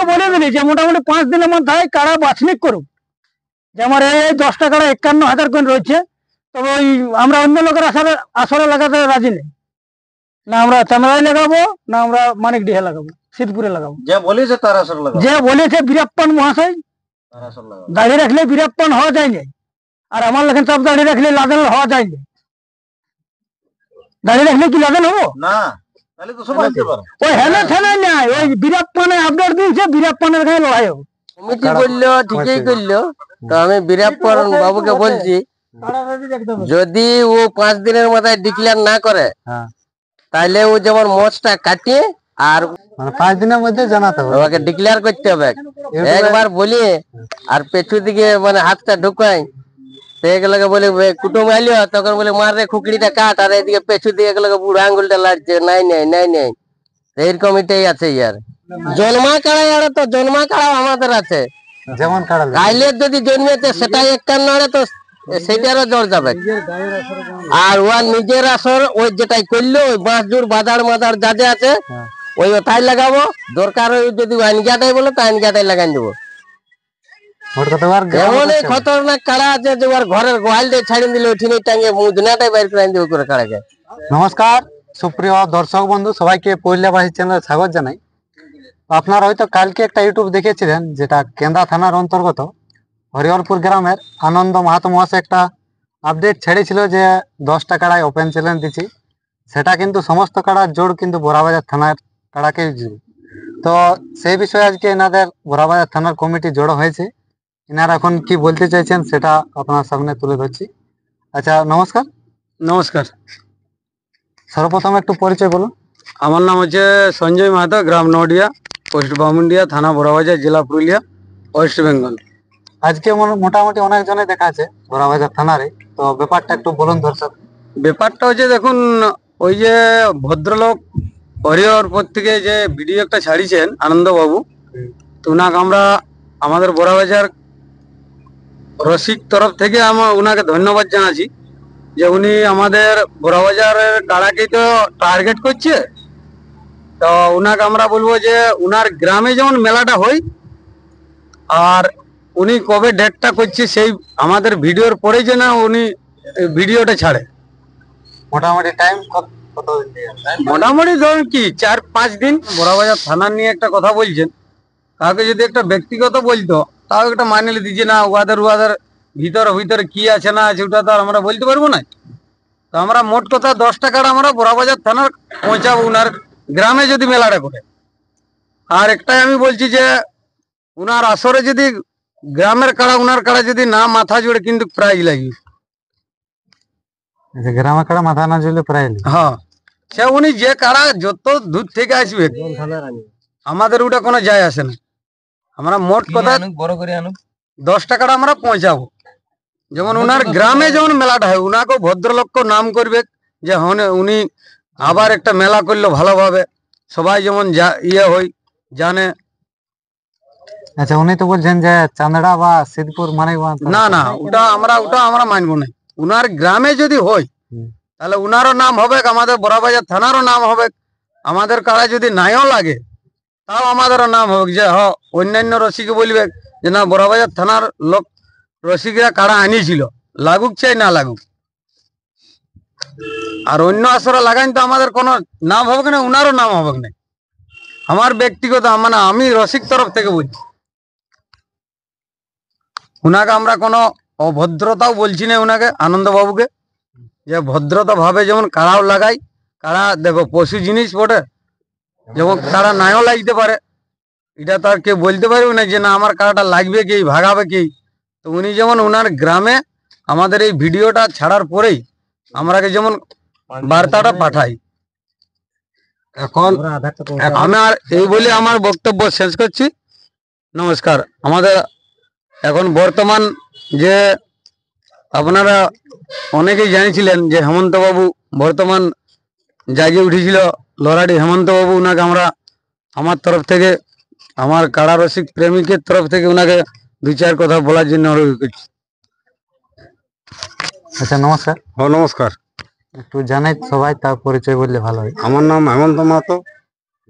তো বলে দিলি যে মোটামুটি 5 দিনের মধ্যে কাড়া বাছনি করুক, যে আমার এই 10টা কাড়া 51,000 করে রয়েছে। তবে ওই আমরা অন্য লোকের আসরে লাগাতে রাজি নেই, না আমরা চামড়ায় লাগাবো, না আমরা মানিকডিহে লাগাবো, সিদ্ধপুরে লাগাবো। যে বলেছে তার আসর লাগাবো, যে বলেছে বীরাপ্পান মহাশয়, তার আসর লাগাবো। দাড়ি রাখলে বীরাপ্পান হওয়া যায় না, আর আমার লেখেন সব দাড়ি রাখলে লাদেন হওয়া যায় না। দাড়ি রাখলে কি লাদেন হবো না? তাহলে তো সবাই আসতে পারে। ওই হেলে ঠেলে নাই, ওই বীরাপ্পানে আপডেট দিয়েছে, বীরাপ্পানের গায়ে লড়াই হবে। কমিটি করলো, ঠিকই করলো। তো আমি বীরাপ্পন বাবুকে বলছি, যদি ও 5 দিনের মাথায় ডিক্লেয়ার না করে, তাহলে ও যেমন মোচটা কাটিয়ে আর 5 দিনের মধ্যে জানাতে হবে, ওকে ডিক্লেয়ার করতে হবে। একবার বলি আর পেছু দিকে মানে হাতটা ঢুকাই, এগুলোকে বলে কুটুম আইলো, তখন বলে মার রে খুকড়িটা কাট, আর এদিকে পেছু দিকে এগুলোকে বুড়ো আঙ্গুলটা লাগছে, নাই নাই নাই নাই। এইরকম এটাই আছে ইয়ার। জন্মা কাড়া আর তো জন্মা কাড়া আমাদের আছে, যেমন কাড়া গাইলের যদি জন্মেছে সেটাই 51 তো সেটারও জ্বর যাবে। আর ওর নিজের আসর ওই যেটাই করলো, ওই বাঁশজুর বাজার মাজার যা যা আছে ওই ওটাই লাগাবো। দরকার হয় যদি আইনগাটাই বলে তো আইনগাটাই লাগাই দেবো। এমন এই খতরনাক কাড়া আছে যে ওর ঘরের গোয়াল দিয়ে ছাড়িয়ে দিলে ওঠিনে টাঙ্গে মুদনাটাই বাইর করে দেবো করে কাড়াকে। নমস্কার সুপ্রিয় দর্শক বন্ধু, সবাইকে পৈলাবাসী চ্যানেলে স্বাগত জানাই। আপনারা হয়তো কালকে একটা ইউটিউব দেখেছিলেন, যেটা কেন্দা থানার অন্তর্গত হরিহরপুর গ্রামের আনন্দ মাহাতো মহাশয় একটা আপডেট ছেড়েছিল যে 10টা কাড়ায় ওপেন চ্যালেঞ্জ দিচ্ছি। সেটা কিন্তু সমস্ত কাড়ার জোর কিন্তু বোরাবাজার থানার কাড়াকে জোর। তো সেই বিষয়ে আজকে এনাদের বোরাবাজার থানার কমিটি জড়ো হয়েছে। এনারা এখন কি বলতে চাইছেন সেটা আপনার সামনে তুলে ধরছি। আচ্ছা, নমস্কার। নমস্কার। সর্বপ্রথম একটু পরিচয় বলুন। আমার নাম হচ্ছে সঞ্জয় মাহাতো, গ্রাম নডিয়া, পোস্ট বামুনডিয়া, থানা বোরাবাজার, জেলা পুরুলিয়া, ওয়েস্ট বেঙ্গল। আজকে মোটামুটি অনেকজনে দেখা আছে বোরাবাজার থানারে, তো ব্যাপারটা একটু বলুন দর্শক। ব্যাপারটা হচ্ছে দেখুন, ওই যে ভদ্রলোক হরিহরপুর থেকে যে ভিডিও একটা ছাড়িয়েছেন আনন্দবাবু, তো ওনাকে আমরা আমাদের বোরাবাজার রসিক তরফ থেকে ওনাকে ধন্যবাদ জানাচ্ছি যে উনি আমাদের বোরাবাজারের কাড়াকেই তো টার্গেট করছে। তো ওনাকে আমরা বলবো যে উনার গ্রামে যেমন মেলাটা হয়, আর উনি কবে ডেটটা করছে সেই আমাদের ভিডিওর পরেই যেন উনি ভিডিওটা ছাড়ে। মোটামুটি টাইম কত মোটামুটি ধরুন কি 4-5 দিন। বোরাবাজার থানার নিয়ে একটা কথা বলছেন, কাউকে যদি একটা ব্যক্তিগত বলতো তাও একটা মানিয়ে দিচ্ছে না, ওয়াদের ভিতরে কি আছে না আছে ওটা তো আর আমরা বলতে পারবো না। তো আমরা মোট কথা 10টা কাড়া আমরা বোরাবাজার থানার পৌঁছাবো উনার গ্রামে যদি মেলাটা করে। আর একটাই আমি বলছি যে উনার আসরে যদি গ্রামের কাড়া উনার কাড়া যদি না মাথা জুড়ে কিন্তু প্রাইজ লাগবে। গ্রামে কাড়া মাথা না জুড়লে প্রাইজ? হ্যাঁ, সে উনি যে কাড়া যত দূর থেকে আসবে আমাদের ওটা কোনো যায় আসে না। আমরা মোট কথা বড় করে আনুক 10টা কাড়া আমরা পৌঁছাবো। যেমন উনার গ্রামে যেমন মেলাটা হয়, উনাকেও ভদ্রলোককে নাম করবে যে উনি আবার একটা মেলা করলো ভালোভাবে, সবাই যেমন ইয়ে হয় জানে। আচ্ছা, উনি তো বলছেন যে চান্দড়া বা সিদ্ধপুর মানে না না, ওটা আমরা মানবো না। উনার গ্রামে যদি হয় তাহলে উনারও নাম হবে, আমাদের বোরাবাজার থানারও নাম হবে। আমাদের কাড়া যদি নাইও লাগে তাও আমাদেরও নাম হবে, যে অন্যান্য রসিকে বলবে যে না বোরাবাজার থানার লোক রসিকরা কাড়া আনিয়েছিল, লাগুক চাই না লাগুক। আর অন্য আসরে লাগাইন তো আমাদের কোনো নাম হবে না, উনারও নাম হবে না। আমার ব্যক্তিগত মানে আমি রসিক তরফ থেকে বলছি, উনাকে আমরা কোনো অভদ্রতাও বলছি না। উনাকে আনন্দবাবুকে যে ভদ্রতা ভাবে যেমন কাড়াও লাগাই। কাড়া দেখো পশু জিনিস বটে, যেমন কাড়া নাইও লাগতে পারে, এটা তো আর কেউ বলতে পারবে না যে না আমার কাড়াটা লাগবে কি ভাগাবে কি। তো উনি যেমন উনার গ্রামে আমাদের এই ভিডিওটা ছাড়ার পরেই আমরাকে যেমন বার্তাটা পাঠাই। এখন আমার এই বলে আমার বক্তব্য শেষ করছি। নমস্কার। আমাদের এখন বর্তমান যে আপনারা অনেকেই জানিয়েছিলেন যে হেমন্তবাবু বর্তমান জাগিয়ে উঠেছিল লড়াটি হেমন্তবাবু, ওনাকে আমরা আমার তরফ থেকে আমার কাড়া রসিক প্রেমিকের তরফ থেকে ওনাকে 2-4 কথা বলার জন্য অনুরোধ করছি। আচ্ছা, নমস্কার। নমস্কার। একটু জানাই সবাই, তার পরিচয় বললে ভালো হয়। আমার নাম হেমন্ত মাহাতো,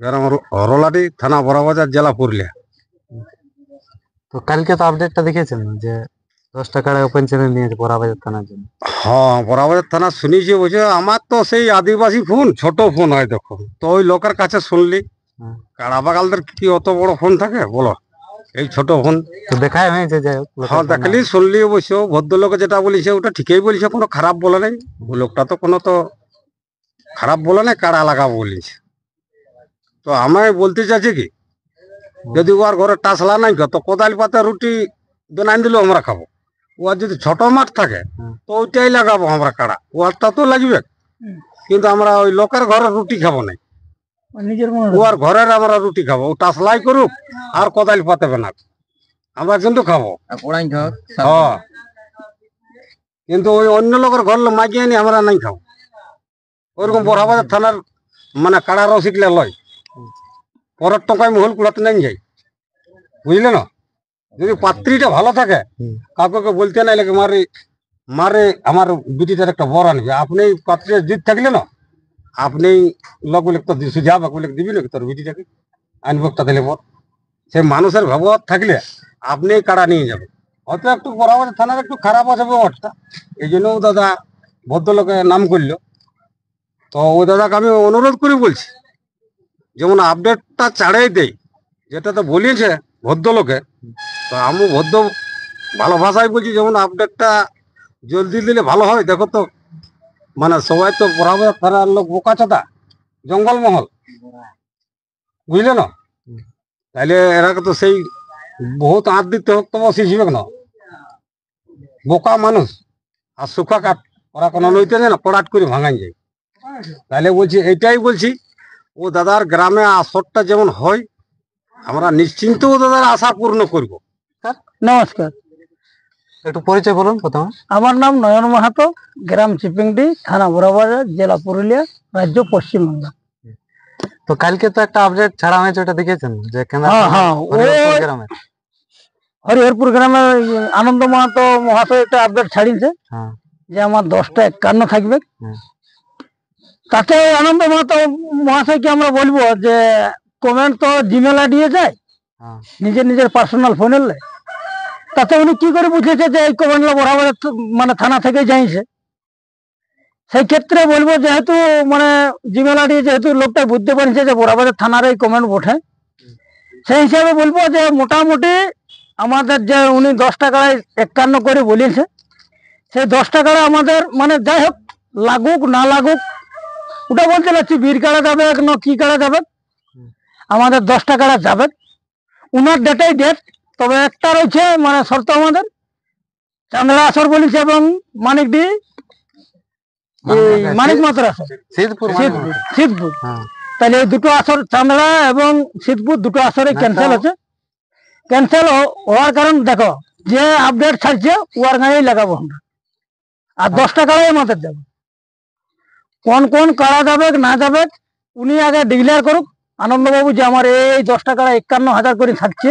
গ্রাম হরলাটি, থানা বোরাবাজার, জেলা পুরুলিয়া। তো কালকে তো আপডেটটা দেখেছেন যে 10 টাকার ওপেন চ্যানেল নিয়েছে বড়াবাজার থানার জন্য। হ্যাঁ বরাবরের থানা শুনেছি, বলছে আমার তো সেই আদিবাসী ফোন, ছোট ফোন হয় দেখো, তো ওই লোকের কাছে শুনলি। হুম। কাড়া বাগালদের কি অত বড় ফোন থাকে বলো, এই ছোট ফোন। তো দেখাই হয়েছে যে হ্যাঁ দেখলি শুনলি, অবশ্য ভদ্রলোকে যেটা বলেছে ওটা ঠিকই বলেছে, কোনো খারাপ বলে নাই। ওই লোকটা তো কোনো তো খারাপ বলে নাই, কাড়া লাগাবো বলেছে। তো আমায় বলতে চাইছে কি, যদি ওর ঘরে টাসলা নাই তো কোদাল পাতা রুটি বানাই দিলেও আমরা খাবো। ওর যদি ছোট মাঠ থাকে তো ওইটাই লাগাবো আমরা কাড়া, ওরটা তো লাগবে। কিন্তু আমরা ওই লোকের ঘরে রুটি খাবো না, ওর ঘরের আমরা রুটি খাবো। ও টাসলাই করুক আর কোদাল পাতাবে না, আমরা কিন্তু খাবো। হ্যাঁ, কিন্তু ওই অন্য লোকের ঘর মাগিয়ে নি আমরা নাই খাবো। ওইরকম বড়াবাজার থানার মানে কাড়া রসিকলে লয়, পরের টকায় মহল কুড়াতে নাই যাই, বুঝলে না। যদি পাত্রীটা ভালো থাকে, কাকুকে বলতে নাই লাগে মারে মারে আমার বিটিটার একটা বর আনবে, আপনি পাত্রীর জিত থাকলে না, আপনি লোক বলে তো সুঝাবে বলে দিবি নাকি তোর বিটিটাকে আনবকটা দিলে বর। সেই মানুষের ব্যবহার থাকলে আপনি কাড়া নিয়ে যাবেন। হয়তো একটু বরাবর থানার একটু খারাপ আছে ব্যবহারটা, এই জন্য ও দাদা ভদ্রলোকে নাম করলো। তো ওই দাদাকে আমি অনুরোধ করে বলছি, যেমন আপডেটটা ছাড়াই দেই, যেটা তো বলিয়েছে ভদ্রলোকে, তো আমি ভদ্র ভালো ভাষায় বলছি, যেমন আপডেটটা জলদি দিলে ভালো হয়। দেখো তো মানে সবাই তো বরাবর থানার লোক বোকাচোদা, জঙ্গলমহল, বুঝলে না। তাইলে এরা তো সেই বহুত আঁত দিতে হোক তবে শিখবে না, বোকা মানুষ আর সুখা কাঠ, ওরা কোনো নইতে যায় না, পড়াট করে ভাঙাই যায়। তাহলে বলছি এইটাই বলছি, ও দাদার গ্রামে আসরটা যেমন হয়, আমরা নিশ্চিন্ত ও দাদার আশা পূর্ণ করব। নমস্কার, একটু পরিচয় বলুন প্রথমে। আমার নাম নয়ন মাহাতো, গ্রাম চিপিংডি, থানা বড়াবাজার, জেলা পুরুলিয়া, রাজ্য পশ্চিমবঙ্গ। তো কালকে তো একটা আপডেট ছাড়া হয়েছে, ওটা দেখেছেন যে কেন্দ্র হ্যাঁ, গ্রামে। হরিহরপুর গ্রামের আনন্দ মাহাতো মহাশয় একটা আপডেট ছাড়িয়েছে হ্যাঁ। যে আমার 10টা 51 থাকবে। তাতে আনন্দ মাহাতো মহাশয়কে আমরা বলবো যে কমেন্ট তো জিমেল দিয়ে যায়, নিজের নিজের পার্সোনাল ফোনের, তাতে উনি কি করে বুঝেছে যে এই কমেন্টটা বরাবর মানে থানা থেকে যাইছে। সেই ক্ষেত্রে বলবো, যেহেতু মানে জিমেল আইডি যেহেতু লোকটা বুঝতে পারছে যে বরাবরের থানার এই কমেন্ট ওঠে, সেই হিসাবে বলবো যে মোটামুটি আমাদের যে উনি 10 টাকায় 51 করে বলেছে, সেই 10 টাকায় আমাদের মানে যাই হোক লাগুক না লাগুক, ওটা বলতে পারছি বীর কাড়া যাবে না কি কাড়া যাবে, আমাদের 10 টাকাটা যাবে। উনার ডেটেই ডেট, তবে একটা রয়েছে মানে শর্ত, আমাদের চান্দড়া আসর বলেছে এবং মানিকডি মানিক মাত্র আসর, সিদ্ধপুর। তাহলে এই দুটো আসর চান্দড়া এবং সিদ্ধপুর দুটো আসরে ক্যান্সেল আছে। ক্যান্সেল হওয়ার কারণ দেখো, যে আপডেট ছাড়ছে ওর গাঁয়েই লাগাবো আমরা, আর 10 টাকায় আমাদের যাবে। কোন কোন কারা যাবে না যাবে উনি আগে ডিক্লেয়ার করুক আনন্দবাবু, যে আমার এই 10 টাকায় 51,000 করে থাকছে।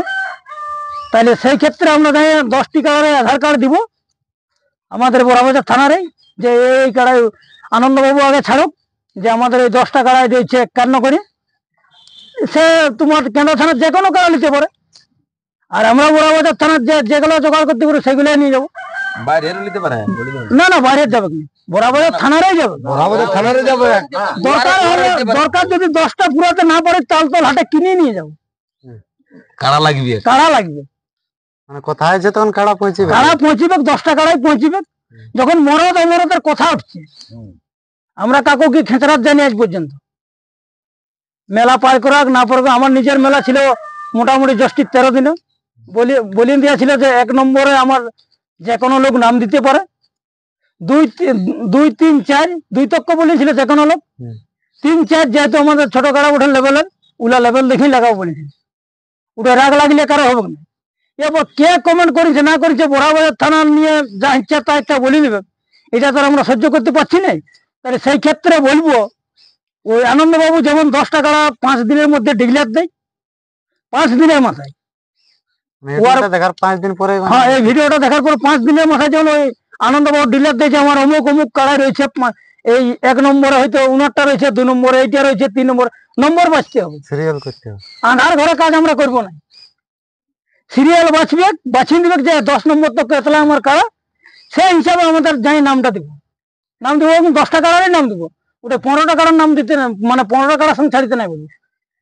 তাহলে সেই ক্ষেত্রে আমরা 10টি কাড়ারে আধার কার্ড দিব আমাদের বড়াবাজার থানারে, যে এই কাড়ায় আনন্দবাবু আগে ছাড়ুক যে আমাদের এই 10টা কাড়ায় দিয়েছে 51 করে। সে তোমার কেন্দ্র থানার যে কোনো কাড়া নিতে পারে, আর আমরা বড়াবাজার থানার যেগুলো জোগাড় করতে পারি সেগুলো নিয়ে যাবো। না না, বাইরে যাবে কি, বড়াবাজার থানারই যাবে। দরকার যদি 10টা পুরাতে না পারে চাল তো হাটে কিনে নিয়ে যাবো, কাড়া লাগবে। মানে কোথায় যে তখন কাড়া পৌঁছিবে, 10টা কাড়াই পৌঁছিবে। যখন মরদ অমরদের কথা উঠছে, আমরা কাকু কি খেঁচড়াত জানি আজ পর্যন্ত, মেলা পার করাক না পার। আমার নিজের মেলা ছিল মোটামুটি 13 দিনে, বলিয়ে দিয়েছিল যে 1 নম্বরে আমার যে কোনো লোক নাম দিতে পারে, 2, 3, 4 2 তক্ক বলেছিল যে কোনো লোক, 3, 4 যেহেতু আমাদের ছোট কাড়া ওঠার লেভেলের, উলা লেভেল দেখেই লাগাবো বলেছিল। ওটা রাগ লাগলে কারো হবে না। এবার কে কমেন্ট করেছে না করেছে বড়াবাজার থানা নিয়ে যা ইচ্ছা তা একটা বলে দেবে, এটা তো আমরা সহ্য করতে পারছি না। তাহলে সেই ক্ষেত্রে বলবো, ওই আনন্দবাবু যেমন 10 টাকা 5 দিনের মধ্যে ডিক্লেয়ার দেয়, 5 দিনের মাথায় দেখার 5 দিন পরে, হ্যাঁ এই ভিডিওটা দেখার পর 5 দিনের মাথায় যেমন ওই আনন্দবাবু ডিক্লেয়ার দেয় যে আমার অমুক অমুক কাড়াই রয়েছে, এই 1 নম্বরে হয়তো 59টা রয়েছে, 2 নম্বরে এইটা রয়েছে, 3 নম্বর বাঁচতে হবে, সিরিয়াল করতে হবে। আধার ঘরে কাজ আমরা করবো না। সিরিয়াল বাঁচবে, বাছিয়ে দিবে যে 10 নম্বর তো কেতলা আমার কাড়া, সেই হিসাবে আমাদের যাই নামটা দিব, নাম দিব এবং 10টা কাড়ারই নাম দিব। ওটা 15টা কাড়ার নাম দিতে না, মানে 15টা কাড়ার সঙ্গে ছাড়িতে নাই বলবো,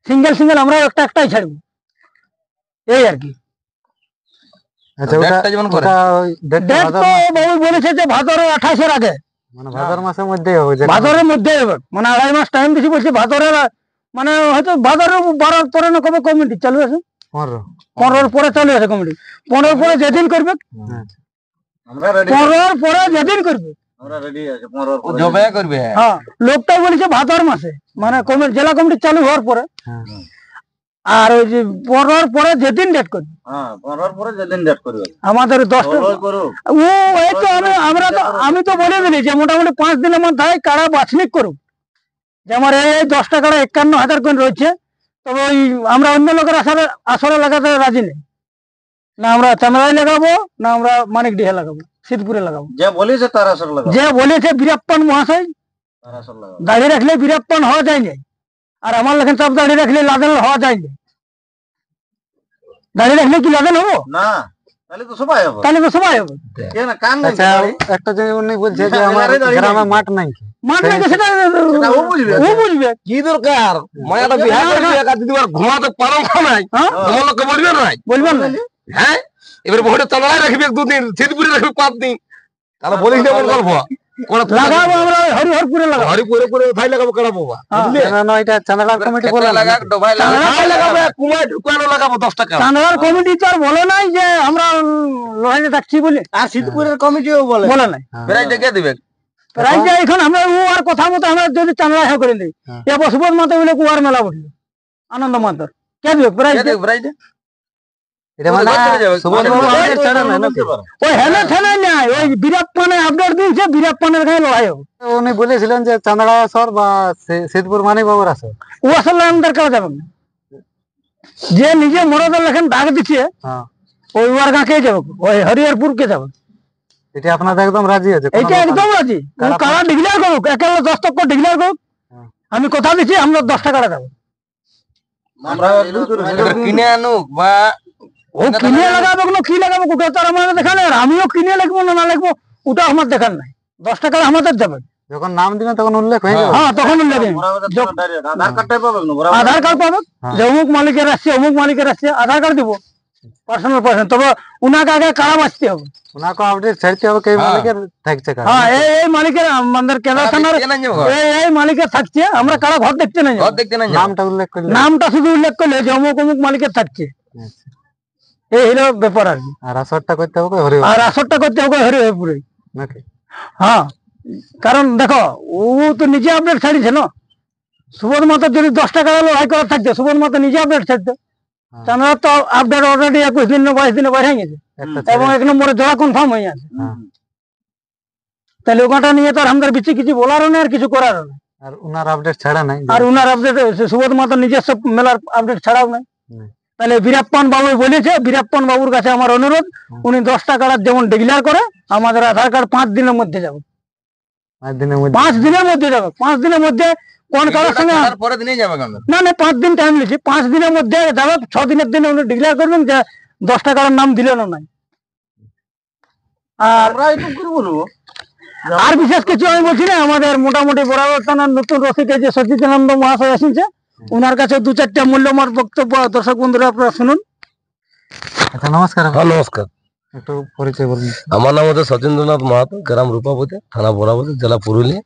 সিঙ্গেল সিঙ্গেল আমরা একটাই ছাড়বো, এই আর কি। আচ্ছা ওটা ডেটটা যেমন করে। ওটা ওই ডেটটা ডেট তো বাবু বলেছে যে ভাদরের 28-এর আগে, মানে ভাদর মাসের মধ্যে হবে যে ভাদরের মধ্যে হবে, মানে 2.5 মাস টাইম দিছি বলছে ভাদরের, মানে হয়তো ভাদরের 12 পরে না কবে কমিটি চালু আছে, 15 15 পরে চালু আছে কমিটি, 15 পরে যেদিন করবে, আমরা রেডি 15 পরে যেদিন করবে, আমরা রেডি আছে 15 পরে জবে করবে। হ্যাঁ লোকটা বলেছে ভাদর মাসে, মানে কমিটি জেলা কমিটি চালু হওয়ার পরে, হ্যাঁ আর ওই যে 15 পরে যেদিন ডেট করবে হ্যাঁ 15 পরে যেদিন ডেট করবে আমাদের 10টা, ওই করো ও এই তো আমি তো বলে দিলি যে মোটামুটি 5 দিনের মধ্যে কাড়া বাছনিক করুক, যে আমার এই 10টা কাড়া 51,000 করে রয়েছে, তবে ওই আমরা অন্য লোকের আসরে লাগাতে রাজি নেই, না আমরা চামড়ায় লাগাবো, না আমরা মানিকডিহে লাগাবো, সিদ্ধপুরে লাগাবো। যে বলেছে তার আসর লাগাও, যে বলেছে বীরাপ্পান মহাশয়, তার আসর লাগাও। দাঁড়িয়ে রাখলে বীরাপ্পান হওয়া যায় না, আর আমার লেখেন চাপ দাঁড়িয়ে রাখলে লাদেন হওয়া যায় না, দাঁড়িয়ে রাখলে কি লাদেন হবো? না তাহলে তো সবাই হবে, তাহলে তো সবাই হবে। কেন কান নাই আচ্ছা একটা যে উনি বলছে যে আমার দাঁড়িয়ে গ্রামে মাঠ নাই কি মাঠ লাগে সেটা ও বুঝবে। ও বুঝবে। কি দরকার মায়াটা বিহার করবে একা যদি আর ঘুমাতে পারো নাই হ্যাঁ? তোমার লোককে বলবে না বলবেন না হ্যাঁ এবার ভোটে চালায় রাখবে 2 দিন সিদ্ধপুরে রাখবে 5 দিন তাহলে বলিস না গল্প লাগাবো আমরা ওই হরিহরপুরে লাগাবো। হরি পরে পরে ভাই লাগাবো কাটা বাবা হ্যাঁ। না এটা চান্দা কমিটি বলে লাগা ডবাই লাগাবো কুমায় ঢুকানো লাগাবো 10 টাকা চাঁদগাঁর কমিটি তো আর বলে নাই যে আমরা লড়াইতে থাকছি বলে, আর সিদ্ধপুরের কমিটিও বলে বলে নাই। বেরাই দেখে দিবে রাজ্যে এখন আমরা ও আর কথা মতো আমরা যদি চাঁদা হ্যাঁ করে দিই, হ্যাঁ। এ বসবত মাতা বলে কুয়ার মেলা বসলো আনন্দ মাতার কে দিবে প্রাইজ? বেরাই দে এটা মানে সুবল বাবু আমাদের ছাড়া না নাকি? ওই হেলে ঠেলে নাই, ওই বীরাপ্পানে আপডেট দিয়েছে, বীরাপ্পানের গায়ে লড়াই হবে। উনি বলেছিলেন যে চান্দা আসর বা সিদ্ধপুর মানি বাবুর আসর। ও আসলে আমাদের কাছে যাবে না, যে নিজে মরদের লেখেন ডাক দিচ্ছে হ্যাঁ ওই ওর গাঁকে যাবে, ওই হরিহরপুর কে যাবে, এটা আপনাদের একদম রাজি আছে? কোনো এইটা ব্যাপার একদম রাজি। ও কারা ডিক্লেয়ার করুক, একেবারে 10 টক্কর ডিক্লেয়ার করুক, হ্যাঁ। আমি কথা দিচ্ছি আমরা 10টা কাটা যাবো। আমরা একদম করে এবার কিনে আনুক বা ও কিনে লাগাবো না কি লাগাবো ওটা তো আর আমাদের দেখার নাই, আর আমিও কিনে লাগবো না লাগবো ওটা আমার দেখার নাই, 10 টাকা আমাদের যাবে। যখন নাম দিবেন তখন উল্লেখ হয়ে যাবে। হ্যাঁ তখন লাগে আধার কার্ডটাই পাবেন না বরাবর। আধার কার্ড পাবে, হ্যাঁ। যে অমুক মালিকের আসছে অমুক মালিকের আসছে, আধার কার্ড দিব পার্সোনাল তবে উনাকে আগে কারা বাঁচতে হবে। ওনাকে আপডেট ছাড়তে হবে কে মালিকের থাকছে কার। হ্যাঁ এই মালিকের আমাদের কেদার থানার এই মালিকের থাকছে, আমরা কারা ঘর দেখতে নাই ঘর দেখতে না নামটা উল্লেখ করলে নামটা শুধু উল্লেখ করলে যে অমুক অমুক মালিকের থাকছে, আচ্ছা। এই হলো ব্যাপার আর কি। আর আসরটা করতে হবে হরি আর আসরটা করতে হবে হরিহরপুরে। নাকি? হ্যাঁ কারণ দেখো ও তো নিজে আপডেট ছাড়িয়েছে না, সুবোধ মাতার যদি 10 টাকা লড়াই করার থাকতো সুবোধ মাতা নিজে আপডেট ছাড়তো, হ্যাঁ। তারা তো আপডেট অলরেডি 21 দিন 22 দিনে বাইরে গেছে একটা এবং ছেলে- 1 নম্বরে জোড়া কনফার্ম হয়ে আছে, হ্যাঁ। তাহলে ওখানটা নিয়ে তো আর আমাদের বেশি কিছু বলারও নেই আর কিছু করারও নেই। আর উনার আপডেট ছাড়া নাই। আর উনার আপডেট সুবোধ মাতা নিজস্ব মেলার আপডেট ছাড়াও নাই। হুম। তাহলে বীরাপ্পান বাবু বলেছে, বীরাপ্পান বাবুর কাছে আমার অনুরোধ, উনি 10 টাকার যেমন ডিক্লেয়ার করে আমাদের আধার কার্ড 5 দিনের মধ্যে যাবে, 5 দিনের মধ্যে 5 দিনের মধ্যে যাবে, 5 দিনের মধ্যে কোন কারোর সঙ্গে পরে দিনে যাবে কেন না 5 দিন টাইম নিয়েছি, 5 দিনের মধ্যে যাবে, 6 দিনের দিনে উনি ডিক্লেয়ার করবেন যে 10 টাকার নাম দিলেন না নাই। আর আমরা একটু করে বলবো আর বিশেষ কিছু আমি বলছি না, আমাদের মোটামুটি বরাবর থানার নতুন রসিকে যে সচিদানন্দ মহাশয় এসেছে ওনার কাছে 2-4টা মূল্যবান বক্তব্য দর্শক বন্ধুরা আপনারা শুনুন। আচ্ছা নমস্কার। নমস্কার, একটু পরিচয় বলুন। আমার নাম হচ্ছে সচিন্দ্রনাথ মাহাতো, গ্রাম রূপাবতী, থানা বরাবতী, জেলা পুরুলিয়া।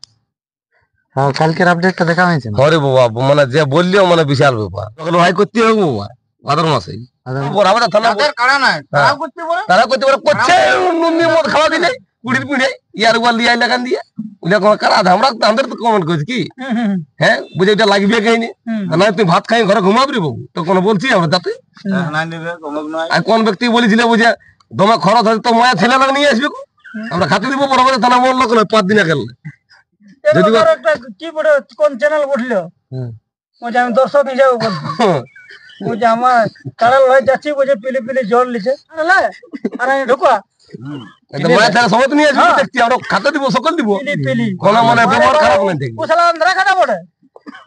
হ্যাঁ কালকের আপডেটটা দেখা হয়েছে না? হরে বাবা, মানে যে বললেও মানে বিশাল ব্যাপার, তখন ভাই করতে হবে বাবা ভাদর মাসে আদান বরাবর থানা তাদের কাড়া নাই তারাও করতে বলে তারা করতে পারে করছে নুন দিয়ে মদ খাওয়া দিলে কুড়ির পিঠে ইয়ার গোয়াল দিয়ে লাগান দিয়ে ওইটা কোনো কারা আমরা আমাদের তো কমেন্ট করছি কি হ্যাঁ বুঝে এটা লাগবে খাইনি না তুই ভাত খাই ঘরে ঘুমাবি বাবু তো কোনো বলছি আমরা তাতে নাই নেবে কমক নয় আর কোন ব্যক্তি বলেছিল বুঝে তোমার খরচ আছে তো মায়া ছেলে লাগ নিয়ে আসবে আমরা খাতে দিব বরাবর থানা মন লোক নয় 5 দিনে খেললে যদি বা- একটা কি বড় কোন চ্যানেল বললো হুম। বলছে আমি দর্শক হিসাবে বলছি, বলছে আমার কারা লড়াই যাচ্ছি বলছে পিলি পিলি জল লিছে আর আমি ঢুকা একদম মায়া ছেলে সময় নিয়ে আসবে দেখছি আমরা খাতে দিব সকল দিব পিলি পিলি কোনো মানে ব্যবহার খারাপ নাই দেখবি ও শালা আন্ধ্রা খাটা বটে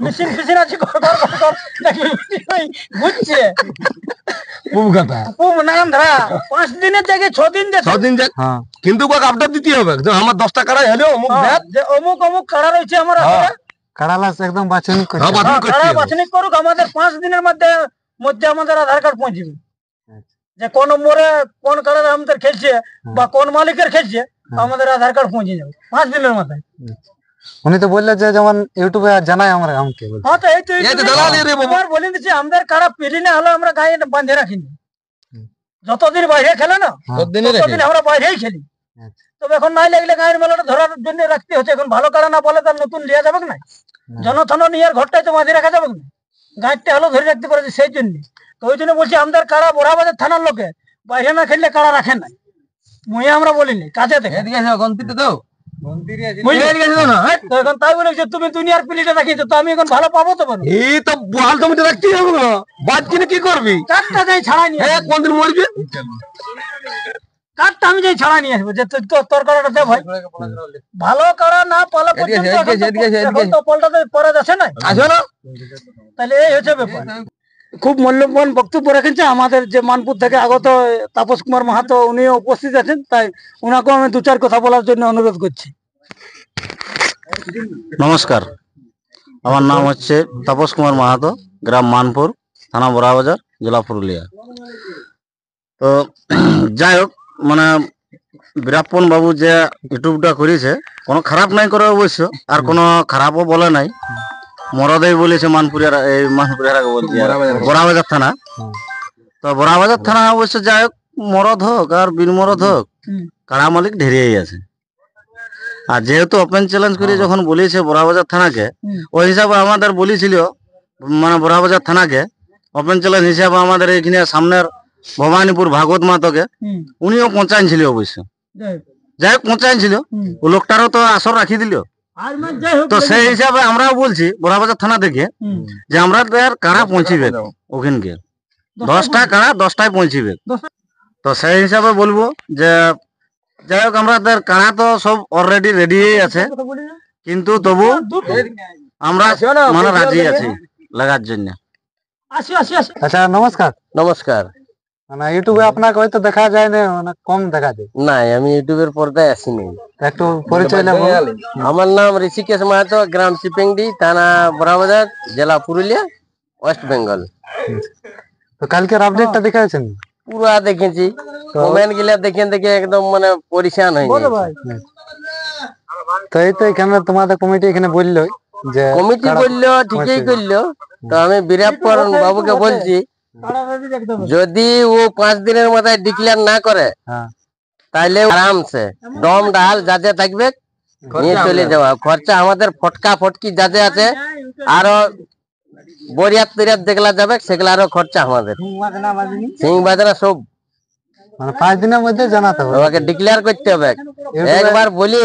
মেশিন ফিশিন আছে কর কর কর কর নাকি ওই বুঝছে খুব কথা নাম ধরা 5 দিনের জায়গায় 6 দিন যাচ্ছে 6 দিন যাক হ্যাঁ কিন্তু ওকে আপডেট দিতে হবে যে আমার 10টা কাড়াই হলো অমুক দেখ যে অমুক অমুক কাড়া রয়েছে আমার হ্যাঁ। কাড়ালাস একদম বাছনি করছে হ্যাঁ, বাছনি করতে কাড়া হবে। বাছনি করুক আমাদের 5 দিনের মধ্যে মধ্যে আমাদের আধার কার্ড পৌঁছবে আচ্ছা। যে কোন নম্বরে কোন কাড়ার আমাদের খেলছে বা কোন মালিকের খেলছে আমাদের আধার কার্ড পৌঁছে যাবে 5 দিনের মাথায়। উনি তো বললে যে যেমন ইউটিউবে জানাই আমরা আমাকে বলছে। হ্যাঁ তো এই তো এই তো দালালি রে বাবা। তোমার বলে দিচ্ছি আমাদের কাড়া পেলি না হলো আমরা গায়ে বাঁধে রাখিনি যতদিন বাইরে খেলে না ততদিন আমরা বাইরেই খেলি। আচ্ছা। তবে এখন নাই লাগলে গায়ের মেলাটা ধরার জন্য রাখতে হচ্ছে এখন ভালো কাড়া না বলে তার নতুন লিয়া যাবে না জনথন নিয়ে ঘরটাই তো বাঁধে রাখা যাবে না গাঁটটা হলো ধরে রাখতে পারে সেই জন্য তো ওই জন্য বলছি আমাদের কাড়া বড়াবাজার থানার লোকে বাইরে না খেললে কাড়া রাখে না মুই আমরা বলিনি কাজে দেখে তো এখন তাই বলে যে তুমি দুনিয়ার প্লেটে রাখিছো তো আমি এখন ভালো পাবো তো পারো এই তো বহাল জমিতে রাখতে হবে না বাদ কিনে কি করবি কাঠটা যাই ছাড়াই নিয়ে হ্যাঁ কোনদিন মরবি কাঠটা আমি যাই ছাড়াই নিয়ে আসবো যে তোর কাড়াটা দে ভাই ভালো কাড়া না পালা পর্যন্ত এখন তো পাল্টাতে পরে যাচ্ছে না আসবে না তাহলে এই হচ্ছে ব্যাপার খুব মূল্যবান বক্তব্য রেখেছে আমাদের যে মানপুর থেকে আগত তাপস কুমার মাহাতো উনিও উপস্থিত আছেন তাই ওনাকেও আমি 2-4 কথা বলার জন্য অনুরোধ করছি। নমস্কার, আমার নাম হচ্ছে তাপস কুমার মাহাতো, গ্রাম মানপুর, থানা বড়াবাজার, জেলা পুরুলিয়া। তো যাই হোক, মানে বীরাপ্পন বাবু যে ইউটিউবটা করেছে কোনো খারাপ নাই করে অবশ্য, আর কোনো খারাপও বলে নাই। মরদেই বলেছে মানপুরের এই মানপুরের আগে বলছি বড়াবাজার থানা। তো বড়াবাজার থানা অবশ্য যাই হোক, মরদ হোক আর বিন মরদ হোক, কাড়া মালিক ঢেরেই আছে। আর যেহেতু ওপেন চ্যালেঞ্জ করে যখন বলেছে বড়াবাজার থানাকে, ওই হিসাবে আমাদের বলেছিল মানে বড়াবাজার থানাকে ওপেন চ্যালেঞ্জ হিসাবে আমাদের এখানে সামনের ভবানীপুর ভাগবত মাতকে উনিও পৌঁছাইছিল অবশ্য। যাই হোক পৌঁছাইছিল, ও লোকটারও তো আসর রাখি দিল। তো সেই হিসাবে আমরাও বলছি বড়াবাজার থানা থেকে যে আমাদের কাড়া পৌঁছিবে ওখানকে 10টা কাড়া 10টায় পৌঁছিবে। তো সেই হিসাবে বলবো যে যাই হোক আমাদের কাড়া তো সব অলরেডি রেডি আছে, কিন্তু তবু আমরা মানে রাজি আছি লাগার জন্য। আচ্ছা নমস্কার। নমস্কার। মানে ইউটিউবে আপনাকে হয়তো দেখা যায় না, মানে কম দেখা যায়। নাই আমি ইউটিউবের পর্দায় আসিনি। একটু পরিচয় নেব। আমার নাম ঋষিকেশ মাহাতো, গ্রাম চিপিংডি, থানা বড়াবাজার, জেলা পুরুলিয়া, ওয়েস্ট বেঙ্গল। তো কালকের আপডেটটা দেখাছেন? পুরা দেখেছি, কমেন্ট গুলা দেখে দেখে একদম মানে পরিশান হয়ে গেছে। তো এই তো এখানে তোমাদের কমিটি এখানে বললো যে কমিটি বললো ঠিকই করলো। তো আমি বীরাপ্পন বাবুকে বলছি যদি ও 5 দিনের মাথায় ডিক্লেয়ার না করে তাহলে আরামসে ডম ডাল যাতে থাকবে নিয়ে চলে যাওয়া। খরচা আমাদের ফটকা ফটকি যাতে আছে আরো বরিয়াত তরিয়াত দেখলা যাবে, সেগুলা আরো খরচা আমাদের। সিং বাজনা সব মানে 5 দিনের মধ্যে জানাতে হবে, ওকে ডিক্লেয়ার করতে হবে। একবার বলি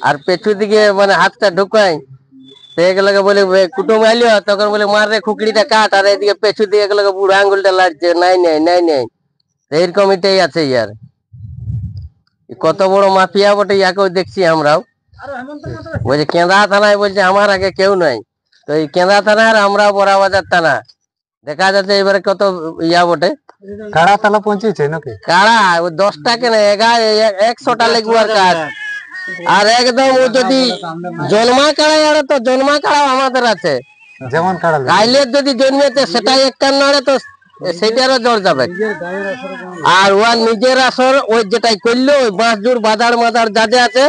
আর পেছু দিকে মানে হাতটা ঢুকাই, সেগুলোকে বলে কুটুম আইলিও তখন বলে মার রে খুকড়িটা কাট, আর এদিকে পেছু দিকে এগুলোকে বুড়ো আঙ্গুলটা লাগছে, নাই নাই নাই নাই। এইরকম এটাই আছে ইয়ার, কত বড় মাফিয়া বটে, ইয়াকেও দেখছি আমরাও। বলছে কেন্দ্রা থানায় বলছে আমার আগে কেউ নাই। তো এই কেন্দ্রা থানার আমরা বড়াবাজার থানা দেখা যাচ্ছে এবারে কত ইয়া বটে। কাড়া তালা পৌঁছেছে নাকি? কাড়া ও 10টা কেন 100টা লেগুয়ার কাজ। আর একদম ও যদি জন্মা কাড়া আড়ে তো জন্মা কাড়াও আমাদের আছে। যেমন কাড়া গাইলের যদি জন্মেছে সেটা 51 আড়ে তো সেটারও জ্বর যাবে। আর ও নিজের আসর ওই যেটাই করলো ওই বাঁশজুর বাজার মাজার যা যা আছে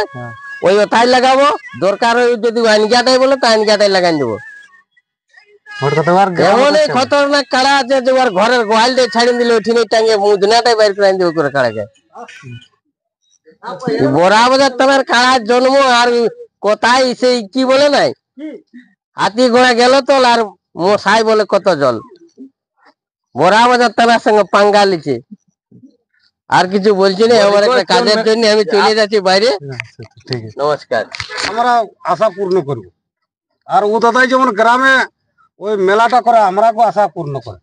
ওই ওটাই লাগাবো। দরকার ওই যদি আইনগাটাই বলে তো আইনগাটাই লাগাই দেবো। এমন এই খতরনাক কাড়া আছে যে ওর ঘরের গোয়াল দিয়ে ছাড়িয়ে দিলে ওঠিনে টাঙ্গে মুদনাটাই বাইর করে দেবো করে কাড়াকে। বড়াবাজার থানার কাড়ার জন্ম আর কোথায় সেই কি বলে নাই, হাতি ঘোড়া গেল তো আর মশাই বলে কত জল। বড়াবাজার থানার সঙ্গে পাঙ্গা লিছে। আর কিছু বলছি না, আমার একটা কাজের জন্য আমি চলে যাচ্ছি বাইরে। নমস্কার। আমরা আশা পূর্ণ করব। আর ও দাদাই যেমন গ্রামে ওই মেলাটা করে আমরাও আশা পূর্ণ করে।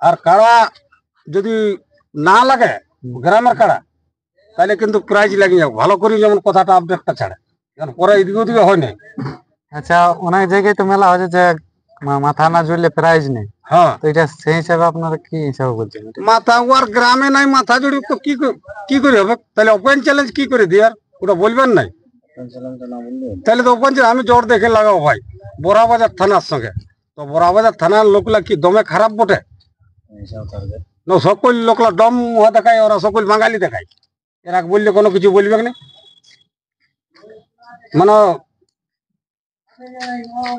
আর কাড়া যদি না লাগে গ্রামের কাড়া তাহলে কিন্তু প্রাইজ লাগিয়ে যাবে ভালো করে, যেমন কথাটা আপডেটটা ছাড়ে, কারণ পরে এদিকে ওদিকে হয় না। আচ্ছা, অনেক জায়গায় তো মেলা হচ্ছে যে মাথা না জুড়লে প্রাইজ নেই, হ্যাঁ, তো এটা সেই হিসাবে আপনারা কি হিসাবে বলছেন এটা? মাথা ওয়ার গ্রামে নাই, মাথা জুড়ি তো কি করে হবে? তাহলে ওপেন চ্যালেঞ্জ কি করে দিয়ার ওটা বলবেন নাই? তাহলে তো ওপেন চ্যালেঞ্জ আমি জোর দেখে লাগাবো ভাই বড়াবাজার থানার সঙ্গে। তো বড়াবাজার থানার লোকলা কি দমে খারাপ বটে না? সকল লোকলা দম দেখায়, ওরা সকল বাঙালি দেখায়, এরা বললে কোনো কিছু বলবে না। মানে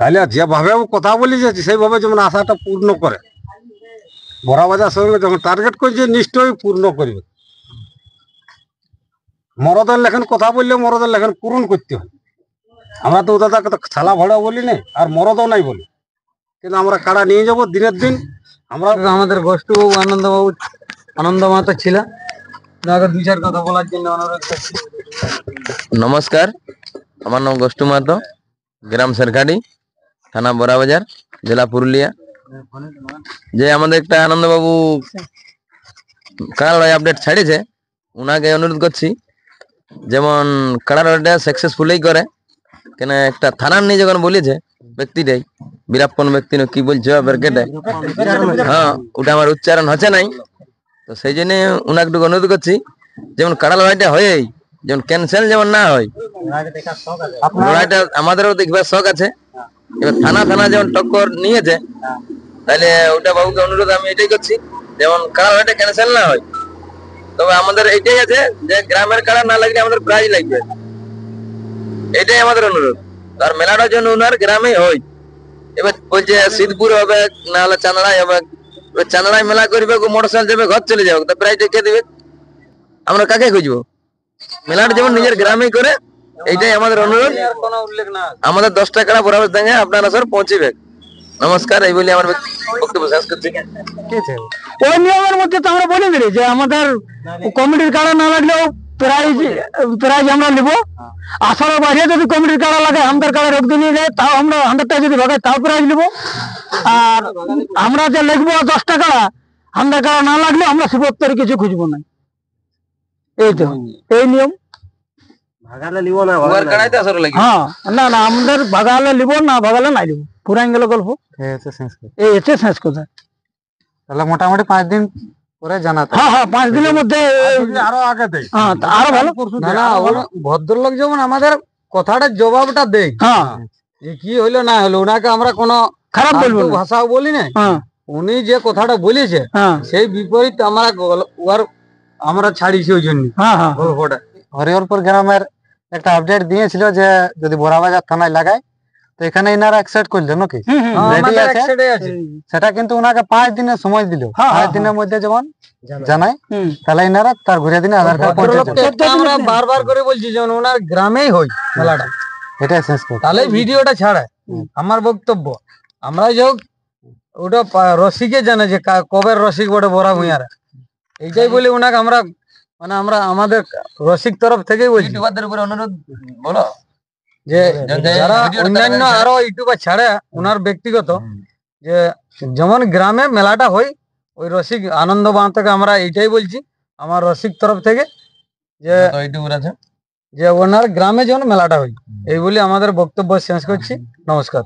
তাহলে যেভাবে ও কথা বলি যাচ্ছে সেইভাবে যেমন আশাটা পূর্ণ করে, বড়াবাজার সঙ্গে যখন টার্গেট করছে নিশ্চয়ই পূর্ণ করবে। মরদের লেখেন কথা বললে মরদের লেখেন পূরণ করতে হয়। আমরা তো দাদাকে তো ছালা ভরা বলি নাই আর মরদও নাই বলি, কিন্তু আমরা কাড়া নিয়ে যাব দিনের দিন। আমরা আমাদের গোষ্ঠী আনন্দ মাহাতো ছিল, দুই চার কথা বলার জন্য অনুরোধ করছি। নমস্কার, আমার নাম গোষ্ঠী মাহাতো, গ্রাম সরকারি, থানা বড়াবাজার, জেলা পুরুলিয়া। যে আমাদের একটা আনন্দবাবু কাড়া লড়াই আপডেট ছাড়িয়েছে, উনাকে অনুরোধ করছি যেমন কাড়া লড়াইটা সাকসেসফুলই করে। কেন একটা থানার নিয়ে যখন বলেছে ব্যক্তিটাই বীরাপ্পন ব্যক্তি না কি বলছে ব্যাকেটে, হ্যাঁ ওটা আমার উচ্চারণ হচ্ছে নাই, তো সেই জন্য উনাকে একটু অনুরোধ করছি যেমন কাড়া লড়াইটা হয় যেমন ক্যান্সেল যেমন না হয়। লড়াইটা আমাদেরও দেখবার শখ আছে। এবার থানা যেমন টক্কর নিয়েছে, তাহলে ওটা বাবুকে অনুরোধ আমি এটাই করছি যেমন কাড়া লড়াইটা ক্যান্সেল না হয়। তবে আমাদের এটাই আছে যে গ্রামের কাড়া না লাগলে আমাদের প্রাইজ লাগবে, এটাই আমাদের অনুরোধ। আর মেলাটার জন্য উনার গ্রামে হয়। এবার বলছে সিদ্ধপুর হবে না হলে চান্দড়াই হবে, চান্দড়াই মেলা করবে, মোটরসাইকেল যাবে, ঘর চলে যাবে, তা প্রাইজটা কে দেবে? আমরা কাকে খুঁজবো? মেলাটা যেমন নিজের গ্রামেই করে, এইটাই আমাদের অনুরোধ। আমাদের 10টা কাড়া বরাবর দেঙ্গে আপনারা স্যার পৌঁছিবে। নমস্কার, এই বলে আমার বক্তব্য শেষ করছি। ওই নিয়মের মধ্যে তো আমরা বলে দিলি যে আমাদের কমিটির কাড়া না লাগলেও প্রাইজ আমরা নিব। আসলে বাইরে যদি কমিটির কাড়া লাগে, আমাদের কাড়া রোগ দিয়ে নিয়ে যায়, তাও আমরা 100টা যদি ভাগাই তাও প্রাইজ নিব। আর আমরা যে লিখবো 10টা কাড়া, আমাদের কাড়া না লাগলে আমরা 77 কিছু খুঁজবো না। এই তো এই নিয়ম। উনার কাড়াইতে আসর লাগবে। হ্যাঁ, না আমাদের ভাগালে নিব, না ভাগালে নাই নিব, পুরাই গেল গল্প। এই হচ্ছে শেষ কথা। এই হচ্ছে শেষ কথা। তাহলে মোটামুটি 5 দিন পরে জানাতে হবে। হ্যাঁ 5 দিনের মধ্যে আরো আগে দেয়, হ্যাঁ, আরো ভালো। না না ভদ্রলোক যেমন আমাদের কথাটার জবাবটা দেয় হ্যাঁ, যে কি হইলো না হলো, ওনাকে আমরা কোনো খারাপ বলবো না। ভাষাও বলি না। হ্যাঁ উনি যে কথাটা বলেছে হ্যাঁ সেই বিপরীত আমরা ছাড়িছি ওই জন্য হ্যাঁ হ্যাঁ গল্পটা। হরিহরপুর গ্রামের একটা আপডেট দিয়েছিল যে যদি বড়াবাজার থানায় লাগায়, তো এখানে ইনারা অ্যাকসেপ্ট করলো নাকি? Ready আমাদের আছে? এক সাইডে আছে। সেটা কিন্তু ওনাকে 5 দিনের সময় দিল। হ্যাঁ, 5 দিনের মধ্যে যেমন জানায়, হুম। তাহলে ইনারা তার ঘুরে দিনে আধার কার্ড পৌঁছে ভদ্রলোককে দেবে। একটা আমরা বারবার করে বলছি যেমন ওনার গ্রামেই হয় মেলাটা, এটাই শেষ কথা। তাহলে ভিডিওটা ছাড়ে। আমার বক্তব্য আমরা যে ওটা রসিকে জানে যে কবে রসিক বটে বড়া ভুঁইয়ারা, এইটাই বলে ওনাকে আমরা মানে আমরা আমাদের রসিক তরফ থেকেই বলছি ইউটিউবারদের উপরে অনুরোধ বলো যে যারা অন্যান্য আরো ইউটিউবার ছাড়ে ওনার ব্যক্তিগত যে যেমন গ্রামে মেলাটা হয়, ওই রসিক আনন্দ বাঁ থেকে আমরা এইটাই বলছি আমার রসিক তরফ থেকে যে ইউটিউবার আছে। যে ওনার গ্রামে যেমন মেলাটা হয়, এই বলে আমাদের বক্তব্য শেষ করছি। নমস্কার।